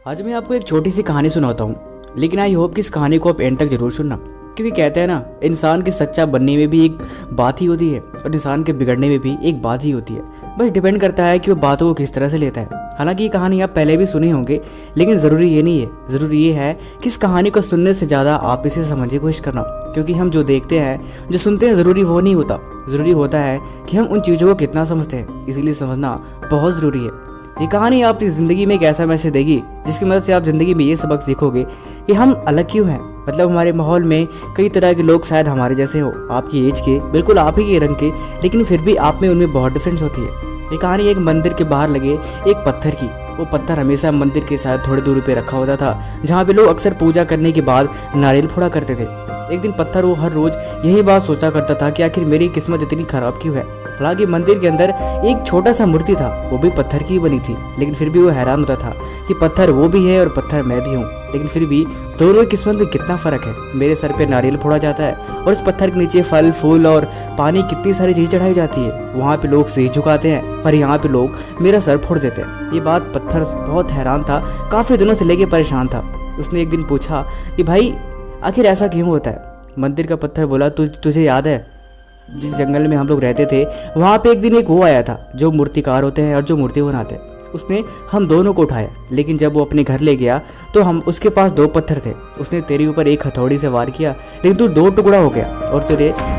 आज मैं आपको एक छोटी सी कहानी सुनाता हूँ, लेकिन आई होप कि इस कहानी को आप एंड तक जरूर सुनना, क्योंकि कहते हैं ना, इंसान के सच्चा बनने में भी एक बात ही होती है और इंसान के बिगड़ने में भी एक बात ही होती है। बस डिपेंड करता है कि वो बातों को किस तरह से लेता है। हालांकि ये कहानी आप पहले भी सुने होंगे, लेकिन ज़रूरी ये नहीं है। ज़रूरी ये है कि इस कहानी को सुनने से ज़्यादा आप इसे समझने की कोशिश करना, क्योंकि हम जो देखते हैं, जो सुनते हैं, ज़रूरी वो नहीं होता। ज़रूरी होता है कि हम उन चीज़ों को कितना समझते हैं, इसीलिए समझना बहुत ज़रूरी है। ये कहानी आपकी ज़िंदगी में एक ऐसा मैसेज देगी जिसकी मदद से आप ज़िंदगी में ये सबक सीखोगे कि हम अलग क्यों हैं। मतलब हमारे माहौल में कई तरह के लोग शायद हमारे जैसे हो, आपकी एज के, बिल्कुल आप ही के रंग के, लेकिन फिर भी आप में उनमें बहुत डिफरेंस होती है। ये कहानी एक मंदिर के बाहर लगे एक पत्थर की। वो पत्थर हमेशा मंदिर के साथ थोड़ी दूरी पे रखा होता था, जहाँ पे लोग अक्सर पूजा करने के बाद नारियल फोड़ा करते थे। एक दिन पत्थर वो हर रोज यही बात सोचा करता था कि आखिर मेरी किस्मत इतनी खराब क्यों है। हालांकि मंदिर के अंदर एक छोटा सा मूर्ति था, वो भी पत्थर की बनी थी, लेकिन फिर भी वो हैरान होता था कि पत्थर वो भी है और पत्थर मैं भी हूँ, लेकिन फिर भी दोनों की किस्मत में कितना फ़र्क है। मेरे सर पे नारियल फोड़ा जाता है और उस पत्थर के नीचे फल फूल और पानी, कितनी सारी चीज़ चढ़ाई जाती है। वहाँ पे लोग सिर झुकाते हैं और यहाँ पे लोग मेरा सर फोड़ देते हैं। ये बात पत्थर बहुत हैरान था, काफ़ी दिनों से लेके परेशान था। उसने एक दिन पूछा कि भाई आखिर ऐसा क्यों होता है। मंदिर का पत्थर बोला, तुझे याद है जिस जंगल में हम लोग रहते थे, वहाँ पे एक दिन एक वो आया था जो मूर्तिकार होते हैं और जो मूर्ति बनाते हैं। उसने हम दोनों को उठाया, लेकिन जब वो अपने घर ले गया तो हम उसके पास दो पत्थर थे। उसने तेरे ऊपर एक हथौड़ी से वार किया, लेकिन तू दो टुकड़ा हो गया और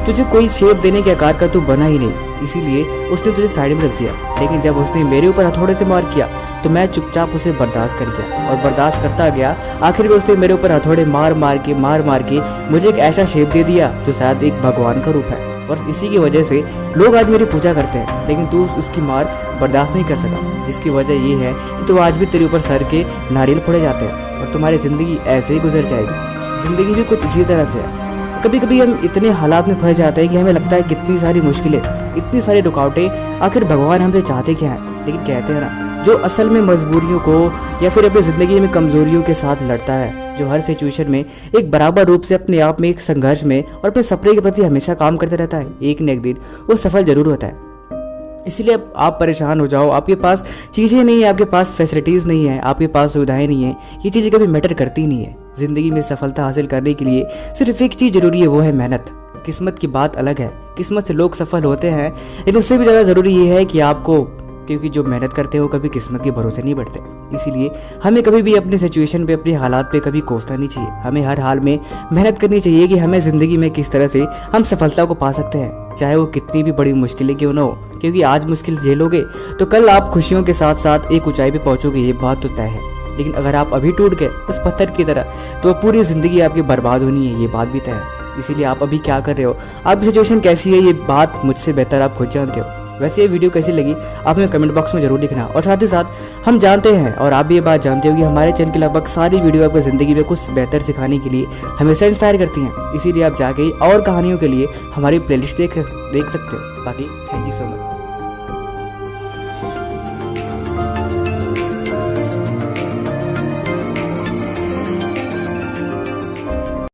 तुझे कोई शेप देने के आकार का तू बना ही नहीं, इसीलिए उसने तुझे साइड में रख दिया। लेकिन जब उसने मेरे ऊपर हथौड़े से वार किया तो मैं चुपचाप उसे बर्दाश्त कर गया और बर्दाश्त करता गया। आखिर में उसने मेरे ऊपर हथौड़े मार मार के मुझे एक ऐसा शेप दे दिया जो शायद एक भगवान का रूप है, और इसी की वजह से लोग आज मेरी पूजा करते हैं। लेकिन तू उसकी मार बर्दाश्त नहीं कर सका, जिसकी वजह ये है कि तू आज भी तेरे ऊपर सर के नारियल फोड़े जाते हैं और तुम्हारी ज़िंदगी ऐसे ही गुजर जाएगी। ज़िंदगी भी कुछ इसी तरह से है। कभी कभी हम इतने हालात में फंस जाते हैं कि हमें लगता है कितनी सारी मुश्किलें, इतनी सारी रुकावटें, आखिर भगवान हमसे चाहते क्या है। लेकिन कहते हैं ना, जो असल में मजबूरियों को या फिर अपनी ज़िंदगी में कमज़ोरियों के साथ लड़ता है, जो हर सिचुएशन में एक बराबर रूप से अपने आप में एक संघर्ष में और अपने सपने के प्रति हमेशा काम करते रहता है, एक न एक दिन वो सफल जरूर होता है। इसलिए अब आप परेशान हो जाओ, आपके पास चीज़ें नहीं है, आपके पास फैसिलिटीज़ नहीं है, आपके पास सुविधाएं नहीं है, ये चीज़ें कभी मैटर करती नहीं है। ज़िंदगी में सफलता हासिल करने के लिए सिर्फ एक चीज़ जरूरी है, वो है मेहनत। किस्मत की बात अलग है, किस्मत से लोग सफल होते हैं, लेकिन उससे भी ज़्यादा ज़रूरी ये है कि आपको, क्योंकि जो मेहनत करते हो कभी किस्मत के भरोसे नहीं बढ़ते। इसीलिए हमें कभी भी अपनी सिचुएशन पे, अपने हालात पे कभी कोसना नहीं चाहिए। हमें हर हाल में मेहनत करनी चाहिए कि हमें ज़िंदगी में किस तरह से हम सफलता को पा सकते हैं, चाहे वो कितनी भी बड़ी मुश्किलें क्यों ना हो। क्योंकि आज मुश्किल झेलोगे तो कल आप खुशियों के साथ साथ एक ऊंचाई पे पहुंचोगे, ये बात तो तय है। लेकिन अगर आप अभी टूट गए उस पत्थर की तरह, तो पूरी ज़िंदगी आपकी बर्बाद होनी है, ये बात भी तय है। इसीलिए आप अभी क्या कर रहे हो, आपकी सिचुएशन कैसी है, ये बात मुझसे बेहतर आप खुद जानते हो। वैसे ये वीडियो कैसी लगी आप हमें कमेंट बॉक्स में जरूर लिखना। और साथ ही साथ हम जानते हैं और आप भी ये बात जानते हो कि हमारे चैनल की लगभग सारी वीडियो आपको ज़िंदगी में कुछ बेहतर सिखाने के लिए हमेशा इंस्पायर करती हैं। इसीलिए आप जाके और कहानियों के लिए हमारी प्लेलिस्ट देख सकते हो। बाकी थैंक यू सो मच।